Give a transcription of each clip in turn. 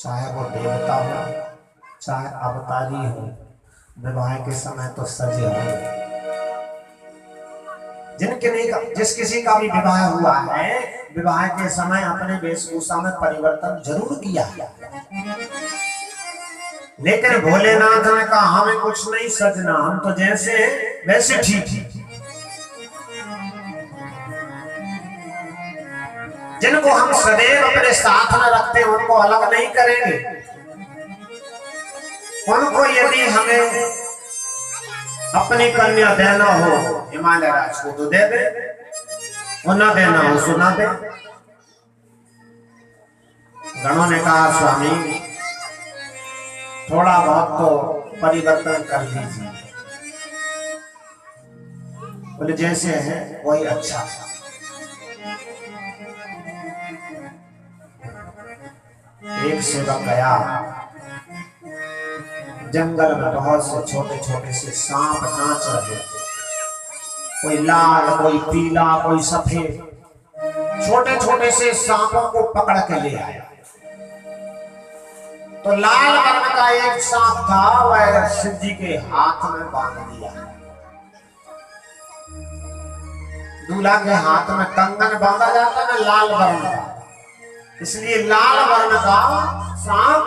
चाहे वो देवता हो चाहे अवतारी हो, विवाह के समय तो सजे होंगे। जिस किसी का भी विवाह हुआ है, विवाह के समय अपने वेशभूषा में परिवर्तन जरूर किया है। लेकिन भोलेनाथ ने कहा हमें कुछ नहीं सजना, हम तो जैसे वैसे ठीक। जिनको हम सदैव अपने साथ में रखते हैं उनको अलग नहीं करेंगे। उनको यदि हमें अपनी कन्या देना हो हिमालय राज को तो दे दे, और ना देना हो सुना दे। गणों ने कहा स्वामी थोड़ा बहुत तो परिवर्तन कर लीजिए। बोले जैसे है वही अच्छा। एक सेवक गया, जंगल में बहुत से छोटे छोटे से सांप नाच रहे थे, कोई लाल कोई पीला कोई सफेद, छोटे छोटे से सांपों को पकड़ के ले आया। तो लाल वर्ण का एक सांप था, वह शिव जी के हाथ में बांध दिया। दूल्हा के हाथ में कंगन बांधा जाता है लाल वर्ण का, इसलिए लाल वर्ण का सांप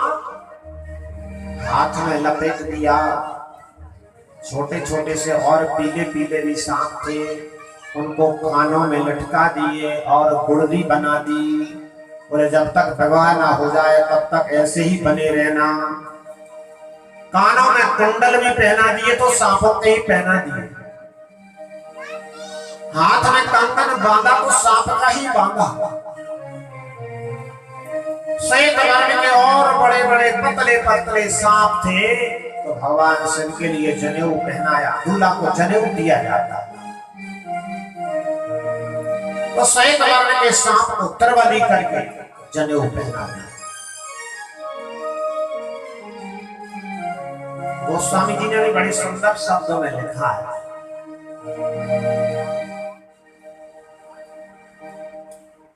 हाथ में लपेट दिया। छोटे छोटे से और पीले पीले भी सांप थे, उनको कानों में लटका दिए और गुड़दी बना दी। बोले जब तक विवाह ना हो जाए तब तक ऐसे ही बने रहना। कानों में कुंडल भी पहना दिए तो सांपों के ही पहना दिए। हाथ में कंगन बांधा तो सांप का ही बांधा। सही वर्ण के और बड़े बड़े पतले पतले सांप थे, तो भगवान शिव के लिए जनेऊ पहनाया। दूल्हा को जनेऊ दिया जाता है, तो सही वर्ण के सांप को तरवाली करके जनेऊ पहना दिया। गोस्वामी जी ने भी बड़े सुंदर शब्दों में लिखा है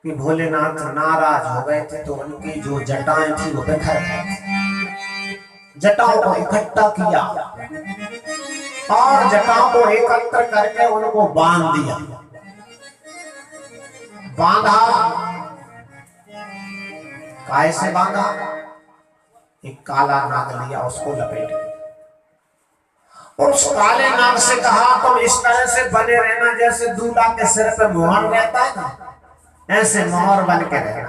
कि भोलेनाथ नाराज हो गए थे तो उनकी जो जटाएं थी वो बिखर गई थी। जटाओं को इकट्ठा किया और जटाओं को एकत्र करके उनको बांध दिया। बांधा, काहे से बांधा? एक काला नाग लिया, उसको लपेट और उस काले नाग से कहा तुम इस तरह से बने रहना जैसे दूल्हा के सिर पे मोहर रहता है ना, ऐसे मोहर बन के रहना।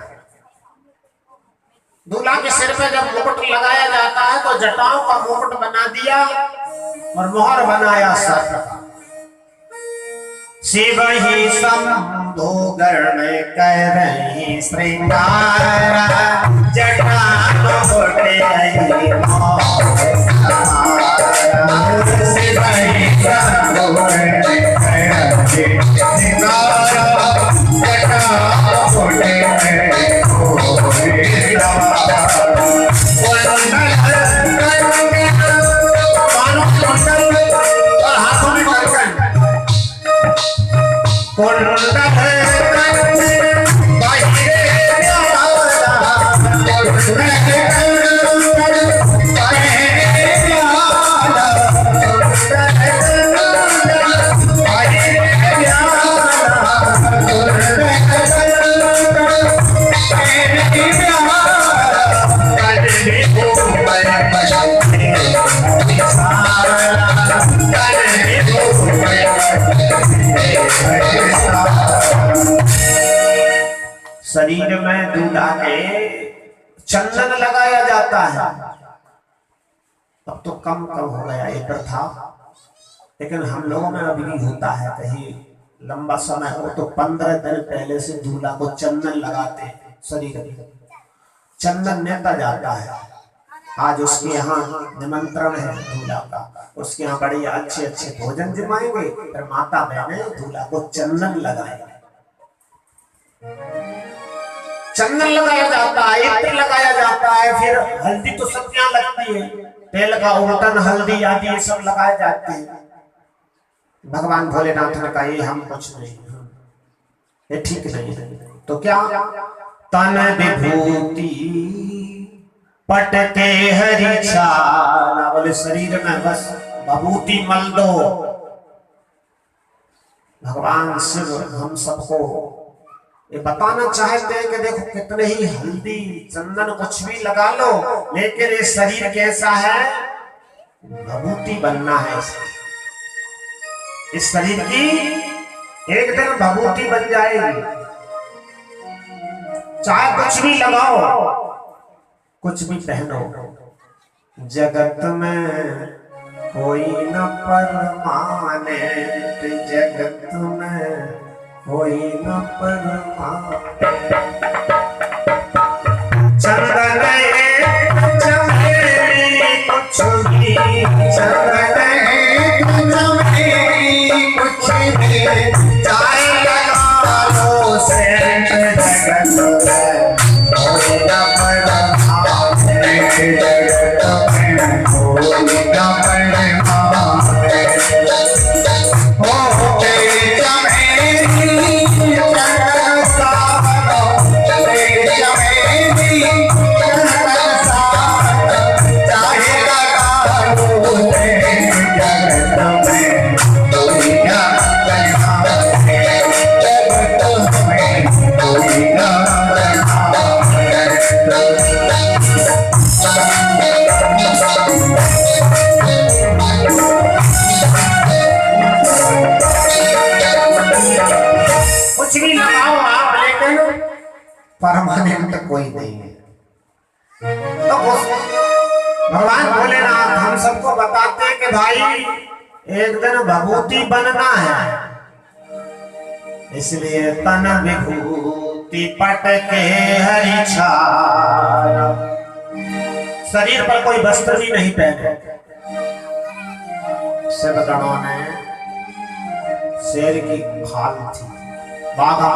दूल्हा के सिर पे जब मुकुट लगाया जाता है तो जटाओं का मुकुट बना दिया और मोहर बनाया सर का। शिव ही शंभो गण कह रही श्रृंगार, जटा मुकुटे शिव ही शंभो गण कह रही श्रृंगार, शरीर में दूल्हा के चंदन लगाया जाता है। अब तो कम कम हो गया ये प्रथा, लेकिन हम लोगों में अभी भी होता है। कहीं लंबा समय हो तो 15 दिन पहले से दूल्हा को चंदन लगाते हैं। शरीर चंदन नेता जाता है। आज उसके यहाँ निमंत्रण है दूल्हा का, उसके यहाँ बड़े अच्छे अच्छे भोजन जमाएंगे, फिर माता बहने दूल्हा को चंदन लगाएंगे। चंदन लगाया जाता है, इत्र लगाया जाता है, फिर हल्दी तो सब यहाँ लगती है, तेल का उल्टन हल्दी आदि ये सब लगाए जाते हैं। भगवान भोलेनाथ ने कहा ये हम कुछ नहीं, ये ठीक नहीं है। तो क्या? तन विभूति पटके हरी छाला, बोले शरीर में बस भभूति मल दो। भगवान शिव हम सबको ये बताना चाहते हैं कि देखो कितने ही हल्दी चंदन कुछ भी लगा लो, लेकिन ये शरीर कैसा है, भभूति बनना है। इस शरीर की एक दिन भभूति बन जाएगी। चाहे कुछ भी लगाओ, कुछ भी पहनो, जगत में कोई न परमानेंट, जगत में कोई न परमानेंट। चंदन चमेली कुछ भी, चंदन चमेली कुछ भी, चाहे लगा लो सेंट, जगत में कोई न परमानेंट, जगत में कोई न परमानेंट। परमानेंट कोई नहीं है। तो भगवान भोलेनाथ हम सबको बताते हैं कि भाई एक दिन भभूति बनना है, इसलिए तन विभूति पटके हरी छाला। शरीर पर कोई वस्त्र भी नहीं पहने। शिवगणों ने शेर की खाल थी, बाघा,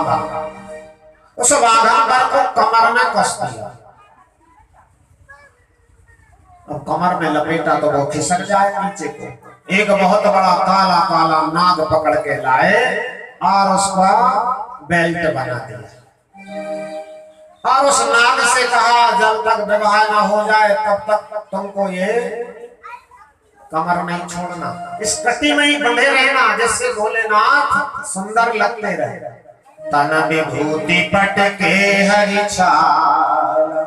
उस बाघांबर को कमर में कस दिया। अब कमर में लपेटा तो वो खिसक जाए नीचे को। एक बहुत बड़ा काला काला नाग पकड़ के लाए और उसका बेल्ट बना दिया और उस नाग से कहा जब तक विवाह ना हो जाए तब तक तुमको ये कमर नहीं छोड़ना, इस कटी में ही बंधे रहना, जिससे भोलेनाथ सुंदर लगते रहे। तन विभूति पटके हरी छाला,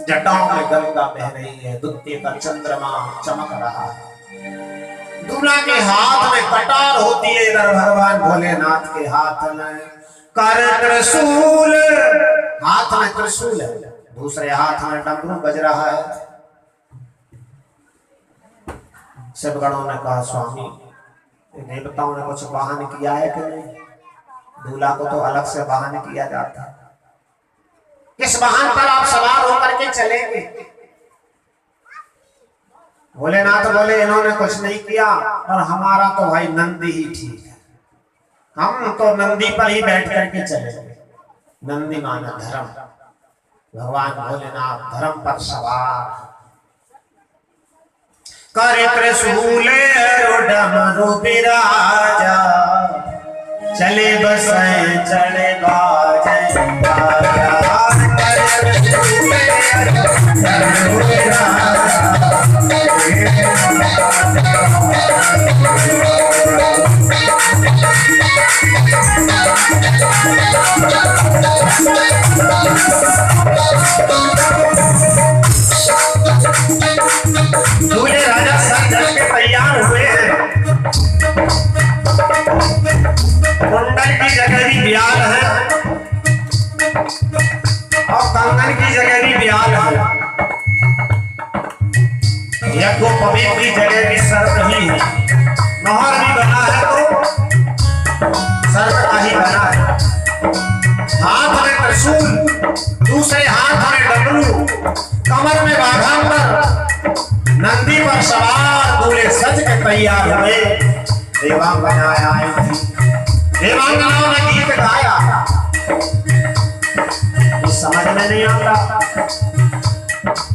जटाओं में गंगा बह रही है, दुत्ते का चंद्रमा चमक रहा है। दूल्हा के हाथ में कटार होती है, इधर भगवान भोलेनाथ के हाथ में कर त्रिशूल, हाथ में त्रिशूल है, दूसरे हाथ में डमरू बज रहा है। शिवगणों ने कहा स्वामी देवताओं ने कुछ वाहन किया है कि नहीं? दूल्हा को तो अलग से वाहन किया जाता है। किस वाहन पर आप सवार होकर के चलेंगे? भोलेनाथ बोले इन्होंने कुछ नहीं किया, और हमारा तो भाई नंदी ही ठीक है, हम तो नंदी पर ही बैठ करके चलेंगे। नंदी माना धर्म, भगवान भोलेनाथ धर्म पर सवार। करे त्रिशूले डमरू बिराजा, चले बसें चले बाजे बाजा। दूल्हे राजा सब जल के तैयार हुए हैं। कुंडल की जगह भी ब्याल है और कंगन की जगह भी ब्याल है, यज्ञोपवीत की जगह भी शर्त ही है। मोहर भी बना है तो शर्त का ही बना है। हाथ में त्रिशूल, दूसरे हाथ में डमरू, कमर में बाघांबर, नंदी पर सवार दूल्हे सज के तैयार हुए। देवांगनाएं आई थी, देवांगनाओं ने गीत गाया। इस समझ में नहीं आता,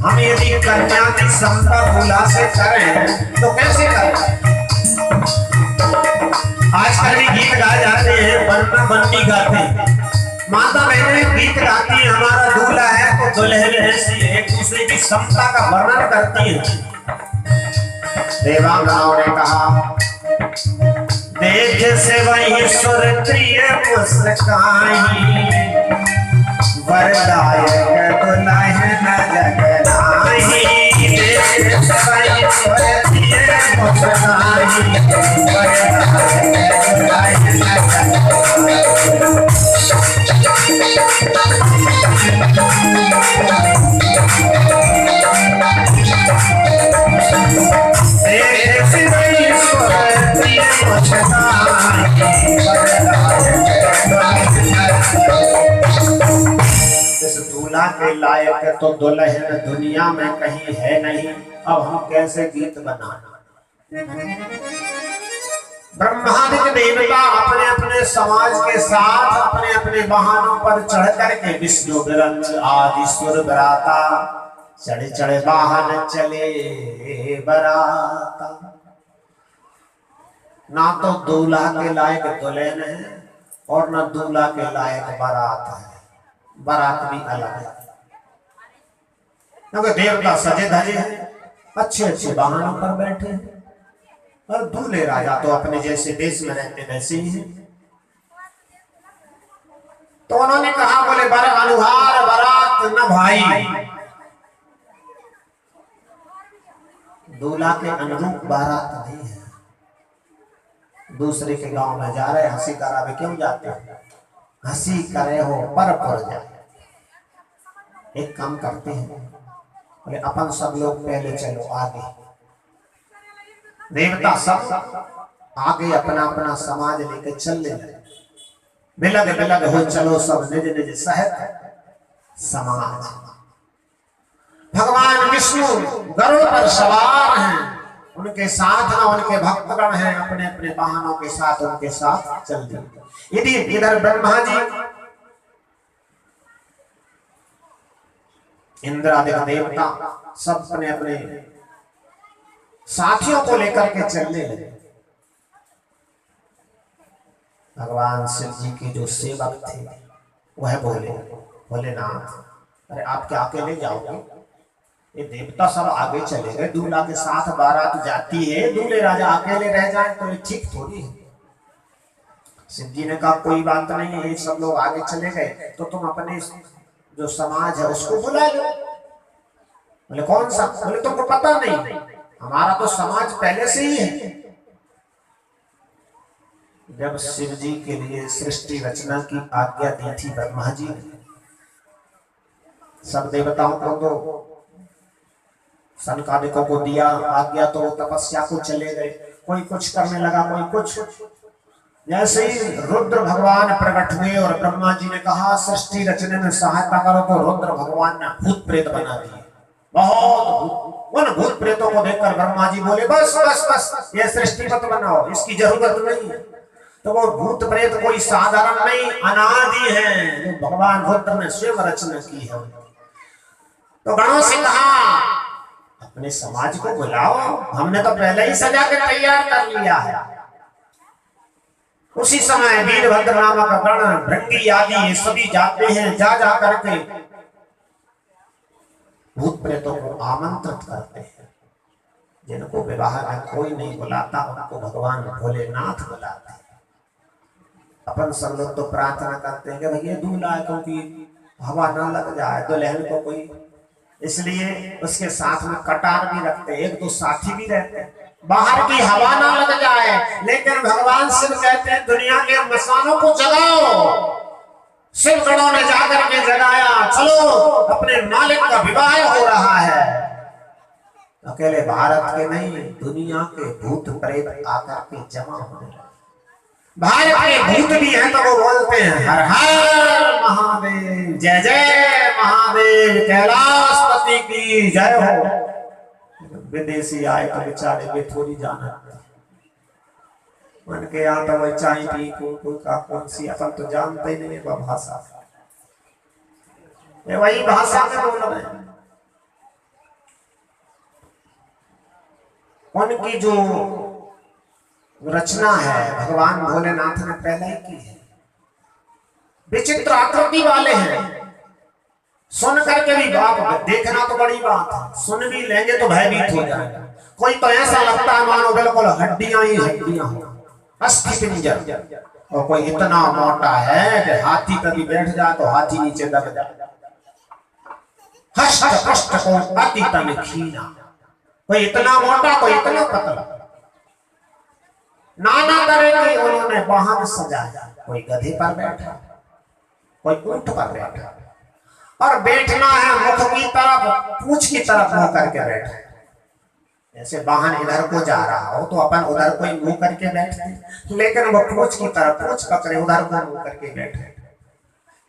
हम यदि कन्या की समता भूला से करें तो कैसे करें? आजकल भी गीत गाए जाते हैं, बनना बननी गाते हैं, माता बहनें गीत गाती हैं, हमारा दूल्हा है तो दुल्हन ऐसी एक दूसरे की समता का वर्णन करती है। देवांगनाओं ने कहा, देख से वही सुर प्रिय मुस्काई, वरदायक दुल्हन जगनाई। देख से वही सुर प्रिय मुस्काई, वरदायक दुल्हन जगनाई। इस दूल्हा के लायक तो दुल्हन दुनिया में कहीं है नहीं। अब हम कैसे गीत बनाना? ब्रह्मादि देवता अपने अपने समाज के साथ अपने अपने वाहनों पर चढ़ करके विष्णु विरंज आदि सुर बराता चढ़े चढ़े वाहन चले बराता। ना तो दूल्हा के लायक दुल्हन है और ना दूल्हा के लायक बारात है। बारात भी अलग है, क्योंकि देवता सजे धजे हैं, अच्छे अच्छे वाहनों पर बैठे हैं, और दूल्हे राजा तो अपने जैसे देश में रहते वैसे ही हैं। तो उन्होंने कहा, बोले बर अनुहार बारात न भाई। दूल्हा के अनुरूप बारात नहीं है। दूसरे के गांव में जा रहे, हंसी करावे क्यों जाते हो? हंसी करे हो पर पड़ जाए। एक काम करते हैं, बोले अपन सब लोग पहले चलो आगे। देवता सब आगे अपना अपना समाज लेके चल ले, बिलग बिलग हो चलो सब निज निज सहत समाज। भगवान विष्णु गरुड़ पर सवार हैं, उनके साथ ना उनके भक्तगण हैं, अपने अपने वाहनों के साथ उनके साथ चल दिए। यदि इधर ब्रह्मा जी इंद्र आदि देवता सब अपने अपने साथियों को लेकर के चलने लगे। भगवान शिव जी के जो सेवक थे वह बोले, भोलेनाथ अरे आप क्या अकेले जाओगे? ये देवता सब आगे चले गए, दूल्हा के साथ बारात जाती है, दूल्हे राजा अकेले रह जाए तो ये ठीक थोड़ी है। शिव जी ने कहा कोई बात नहीं है, ये सब लोग आगे चले गए तो तुम अपने जो समाज है उसको बुला लो। बोले कौन सा? बोले तुमको पता नहीं, हमारा तो समाज पहले से ही है। जब शिव जी के लिए सृष्टि रचना की आज्ञा दी थी ब्रह्मा जी ने, सब देवताओं को तो सनकादिकों को दिया आज्ञा, तो तपस्या को चले गए, कोई कुछ करने लगा, कोई कुछ। जैसे ही रुद्र भगवान प्रकट हुए और ब्रह्मा जी ने कहा सृष्टि रचने में सहायता करो, तो रुद्र भगवान ने भूत प्रेत बना दिए, बहुत भूत। उन भूत प्रेतों को देखकर ब्रह्मा जी बोले बस बस बस, ये सृष्टि मत बनाओ, इसकी जरूरत नहीं है। तो वो भूत प्रेत कोई साधारण नहीं, अनादि है, जो भगवान रुद्र ने स्वयं रचना की है। तो गणों से कहा अपने समाज को बुलाओ, हमने तो पहले ही सजा के तैयार कर लिया है। उसी समय वीरभद्र नामक गण भृंगी आदि ये सभी जाते हैं, जा जा करके भूत प्रेतों को आमंत्रित करते हैं। जिनको विवाह में कोई नहीं बुलाता उनको भगवान भोलेनाथ बुलाते हैं। अपन सब लोग तो प्रार्थना करते हैं कि भैया दूल्हा है, क्योंकि हवा ना लग जाए दुल्हन को कोई, इसलिए उसके साथ में कटार भी रखते हैं, एक दो साथी भी रहते हैं, बाहर की हवा ना लग जाए। लेकिन भगवान शिव कहते हैं दुनिया के मसानों को जगाओ। शिव गणों ने जाकर के जगाया, चलो अपने मालिक का विवाह हो रहा है। अकेले भारत के नहीं, दुनिया के भूत प्रेत आकर के जमा होने लगे। भारत के भूत भी हैं तो वो बोलते हैं हर हर महादेव, जय जय महादेव, कैलाशपति की जय हो। विदेशी आए तो बेचारे वे थोड़ी जाना, उनके यहाँ तो वही चाय पी कोई का कौन सी, अपन तो जानते ही नहीं वह भाषा, ये वही भाषा में बोल रहे हैं। उनकी जो रचना है भगवान भोलेनाथ ने पहले ही की है। विचित्र आकृति वाले हैं, सुन करके भी बात देखना तो बड़ी बात है, सुन भी लेंगे तो भयभीत हो जाएगा। कोई तो ऐसा लगता है मानो बिल्कुल हड्डियां ही हड्डियां हो, अस्थि पिंजर, और कोई इतना मोटा है कि हाथी कभी बैठ जाए तो हाथी नीचे दब जाए। हष्ट कष्ट को अति तन खीना, कोई इतना मोटा कोई इतना पतला, नाना तरह की उन्होंने वाहन सजाया। कोई गधे पर बैठा, कोई ऊंट पर बैठा, और बैठना है मुख की तरफ, पूंछ की तरफ मुंह करके बैठा। जैसे वाहन इधर को जा रहा हो तो अपन उधर को मुंह करके बैठे, लेकिन वो पूंछ की तरफ पूंछ पकड़े उधर को मुंह करके बैठे।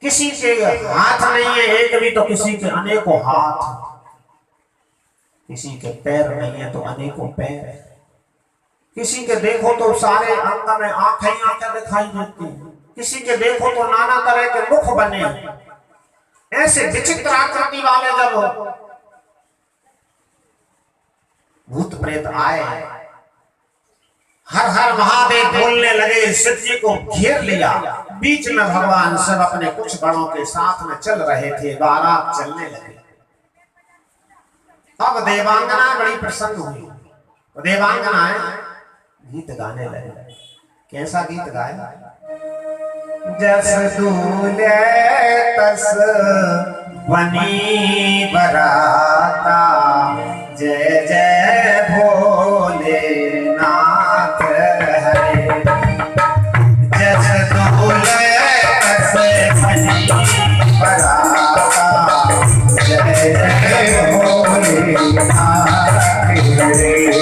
किसी के हाथ नहीं है एक भी तो किसी के अनेकों हाथ, किसी के पैर नहीं है तो अनेकों पैर, किसी के देखो तो सारे अंग में आंखें ही आंखें दिखाई देती, किसी के देखो तो नाना तरह के मुख बने। ऐसे विचित्र आकृति वाले जब भूत प्रेत आए, हर हर महादेव बोलने लगे, शिव जी को घेर लिया। बीच में भगवान सब अपने कुछ बड़ों के साथ में चल रहे थे, बारात चलने लगे। अब देवांगना बड़ी प्रसन्न हुई, देवांगनाएं गीत गाने लगे। कैसा गीत गाया? जस दूल्हे तस बनी बराता, जय जय भोलेनाथ हरे। जस दूल्हे तस बनी बराता, जय जय भोलेनाथ हरे। जस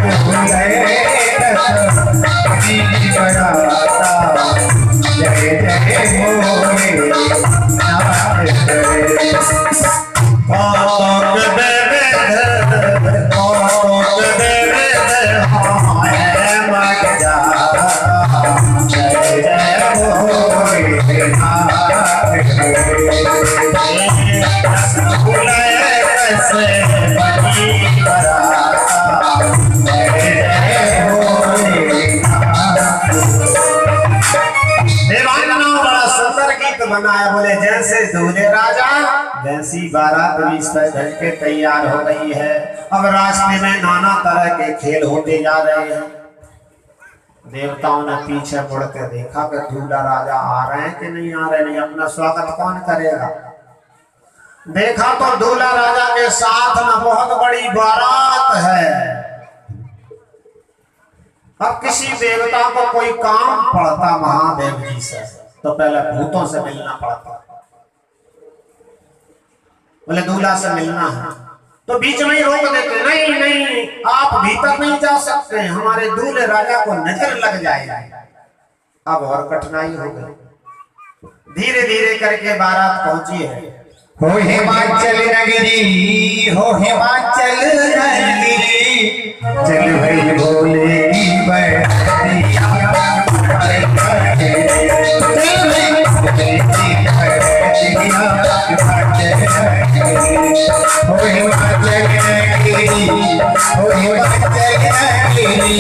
दूल्हे तस बनी बराता, जय जय भोलेनाथ हरे। बनाया, बोले जैसे दूल्हे राजा वैसी बारात भी सज के तैयार हो गई है। अब रास्ते में नाना तरह के खेल होते जा रहे हैं। देवताओं ने पीछे मुड़ के देखा कि दूल्हा राजा आ रहे हैं कि नहीं आ रहे, नहीं अपना स्वागत कौन करेगा। देखा तो दूल्हा राजा के साथ में बहुत बड़ी बारात है। अब किसी देवता को कोई काम पड़ता महादेव जी से तो पहले भूतों से मिलना पड़ता, बोले दूल्हा से मिलना है तो बीच में ही रोक देते, नहीं नहीं आप भीतर नहीं जा सकते, हमारे दूल्हे राजा को नजर लग जाएगा। अब और कठिनाई हो गई। धीरे धीरे करके बारात पहुंची है। हो हिमाचल नगरी, हो हिमाचल नगरी, चल भाई भोले हो हिमाचल नगरी, हो हिमाचल नगरी।